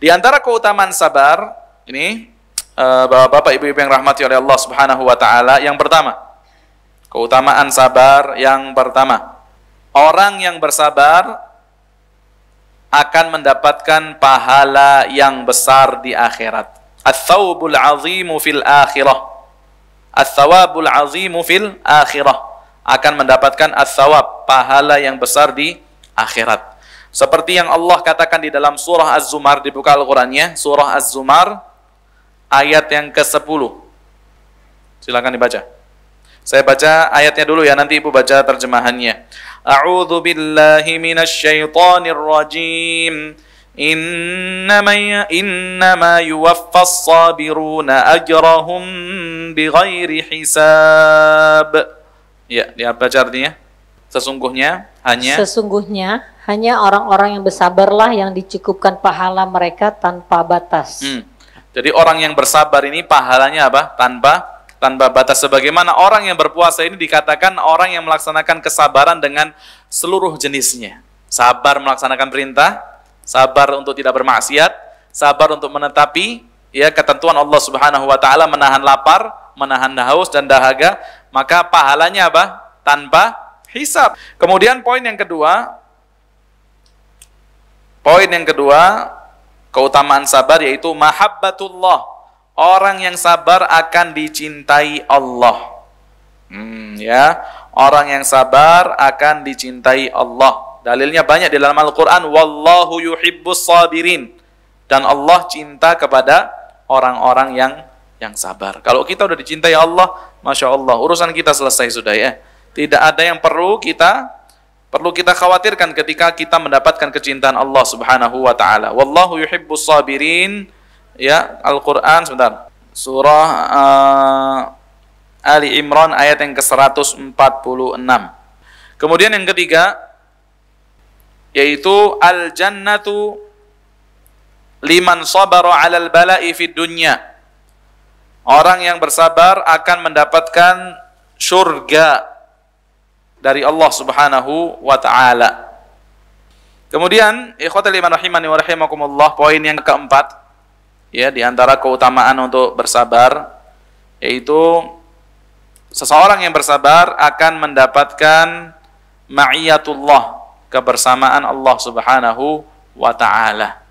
Di antara keutamaan sabar, ini Bapak Ibu yang rahmati oleh Allah Subhanahu wa taala, yang pertama, keutamaan sabar yang pertama, orang yang bersabar akan mendapatkan pahala yang besar di akhirat. Ats-tsawabul 'azimu fil akhirah. Ats-tsawabul 'azimu fil akhirah, akan mendapatkan ats-tsawab, pahala yang besar di akhirat. Seperti yang Allah katakan di dalam surah Az-Zumar, dibuka Al-Qur'annya, surah Az-Zumar ayat yang ke-10. Silakan dibaca. Saya baca ayatnya dulu ya, nanti Ibu baca terjemahannya. A'udzu billahi minasy syaithanir rajim. Innama yuwaffas sabiruna ajrahum bighairi hisab. Ya, dia baca artinya. Sesungguhnya hanya orang-orang yang bersabarlah yang dicukupkan pahala mereka tanpa batas. Jadi orang yang bersabar ini pahalanya apa? Tanpa batas. Sebagaimana orang yang berpuasa ini dikatakan orang yang melaksanakan kesabaran dengan seluruh jenisnya. Sabar melaksanakan perintah, sabar untuk tidak bermaksiat, sabar untuk menetapi ya ketentuan Allah Subhanahu wa taala, menahan lapar, menahan haus dan dahaga, maka pahalanya apa? Tanpa hisab. Kemudian poin yang kedua, keutamaan sabar yaitu mahabbatullah. Orang yang sabar akan dicintai Allah. Orang yang sabar akan dicintai Allah. Dalilnya banyak di dalam Al-Qur'an, wallahu yuhibbus sabirin. Dan Allah cinta kepada orang-orang yang sabar. Kalau kita udah dicintai Allah, Masya Allah, urusan kita selesai sudah ya. Tidak ada yang perlu kita khawatirkan ketika kita mendapatkan kecintaan Allah Subhanahu wa taala. Wallahu yuhibbus sabirin. Ya, Al-Qur'an sebentar. Surah Ali Imran ayat yang ke-146. Kemudian yang ketiga yaitu al-jannatu liman sabara 'alal bala'i fid dunya. Orang yang bersabar akan mendapatkan surga dari Allah Subhanahu wa taala. Kemudian ikhwatal iman rahimani wa rahimakumullah, poin yang keempat ya di antara keutamaan untuk bersabar yaitu seseorang yang bersabar akan mendapatkan ma'iyatullah, kebersamaan Allah Subhanahu wa taala.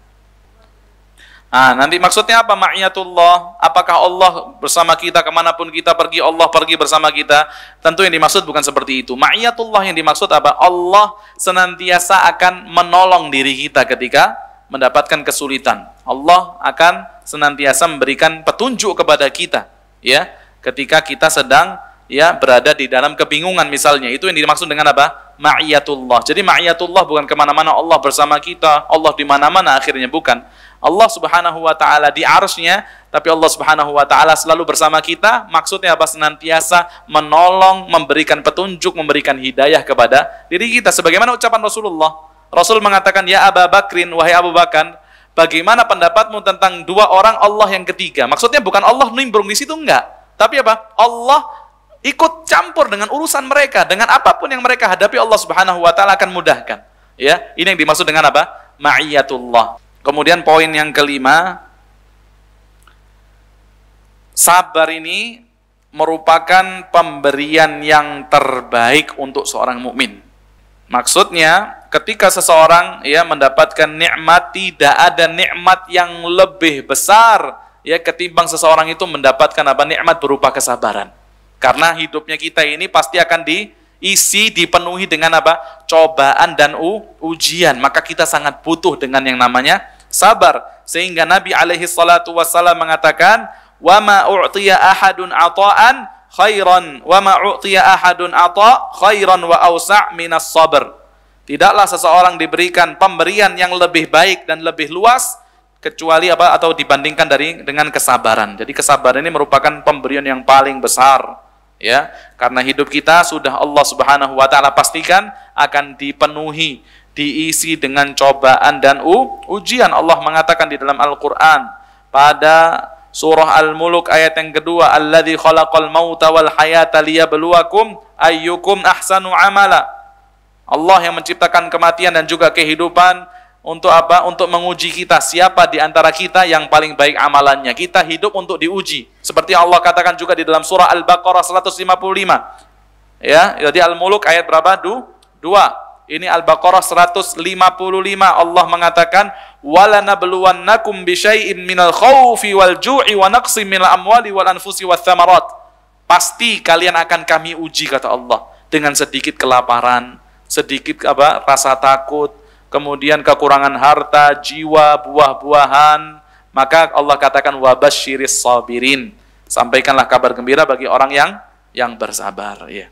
Nanti maksudnya apa ma'iyatullah? Apakah Allah bersama kita kemanapun kita pergi, Allah pergi bersama kita? Tentu yang dimaksud bukan seperti itu. Ma'iyatullah yang dimaksud apa? Allah senantiasa akan menolong diri kita ketika mendapatkan kesulitan. Allah akan senantiasa memberikan petunjuk kepada kita, ya, ketika kita sedang ya berada di dalam kebingungan misalnya. Itu yang dimaksud dengan apa? Ma'iyatullah. Jadi ma'iyatullah bukan kemana-mana Allah bersama kita, Allah di mana-mana, akhirnya bukan. Allah Subhanahu wa taala di arsy-Nya, tapi Allah Subhanahu wa taala selalu bersama kita. Maksudnya apa? Senantiasa menolong, memberikan petunjuk, memberikan hidayah kepada diri kita. Sebagaimana ucapan Rasulullah. Rasul mengatakan, "Ya Abu Bakrin, wahai Abu Bakar, bagaimana pendapatmu tentang dua orang Allah yang ketiga?" Maksudnya bukan Allah nimbrung di situ, enggak. Tapi apa? Allah ikut campur dengan urusan mereka, dengan apapun yang mereka hadapi Allah Subhanahu wa taala akan mudahkan. Ya, ini yang dimaksud dengan apa? Ma'iyatullah. Kemudian poin yang kelima, sabar ini merupakan pemberian yang terbaik untuk seorang mukmin. Maksudnya, ketika seseorang ya mendapatkan nikmat, tidak ada nikmat yang lebih besar ya ketimbang seseorang itu mendapatkan apa? Nikmat berupa kesabaran. Karena hidupnya kita ini pasti akan dipenuhi dengan apa? Cobaan dan ujian. Maka kita sangat butuh dengan yang namanya sabar. Sehingga Nabi alaihi salatu wassalam mengatakan, "Wa ma u'tiya ahadun ata'an khairan wa ma u'tiya ahadun ata' khairan wa awsa' minas sabr." Tidaklah seseorang diberikan pemberian yang lebih baik dan lebih luas kecuali apa? Atau dibandingkan dengan kesabaran. Jadi kesabaran ini merupakan pemberian yang paling besar. Ya, karena hidup kita sudah Allah Subhanahu wa taala pastikan akan dipenuhi, diisi dengan cobaan dan ujian. Allah mengatakan di dalam Al-Qur'an pada surah Al-Mulk ayat yang kedua, "Alladzi khalaqal mauta wal hayata liyabluwakum ayyukum ahsanu amala." Allah yang menciptakan kematian dan juga kehidupan Untuk apa? Untuk menguji kita, siapa di antara kita yang paling baik amalannya. Kita hidup untuk diuji. Seperti Allah katakan juga di dalam surah Al-Baqarah 155. Ya, jadi Al-Muluk ayat berapa? 2. Ini Al-Baqarah 155. Allah mengatakan, "Walanabluwannakum bisyai'in minal khaufi wal ju'i wa naqsim minal amwali wal anfusi wath thamarat." Pasti kalian akan kami uji, kata Allah, dengan sedikit kelaparan, sedikit rasa takut, kemudian kekurangan harta, jiwa, buah-buahan. Maka Allah katakan wabasyiris sabirin. Sampaikanlah kabar gembira bagi orang yang bersabar, ya.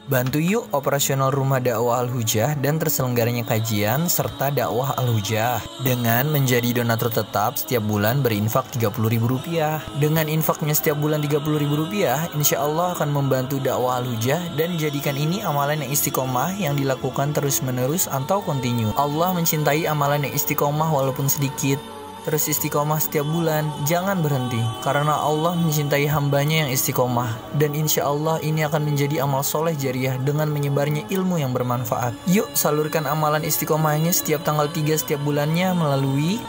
Bantu yuk operasional Rumah Dakwah Al-Hujah dan terselenggaranya kajian serta dakwah Al-Hujah dengan menjadi donatur tetap setiap bulan berinfak Rp30.000. Dengan infaknya setiap bulan Rp30.000, insya Allah akan membantu dakwah Al-Hujah dan jadikan ini amalan yang istiqomah yang dilakukan terus-menerus atau kontinu. Allah mencintai amalan yang istiqomah walaupun sedikit. Terus istiqomah setiap bulan, jangan berhenti. Karena Allah mencintai hambanya yang istiqomah. Dan insya Allah ini akan menjadi amal soleh jariah dengan menyebarnya ilmu yang bermanfaat. Yuk salurkan amalan istiqomahnya setiap tanggal 3 setiap bulannya melalui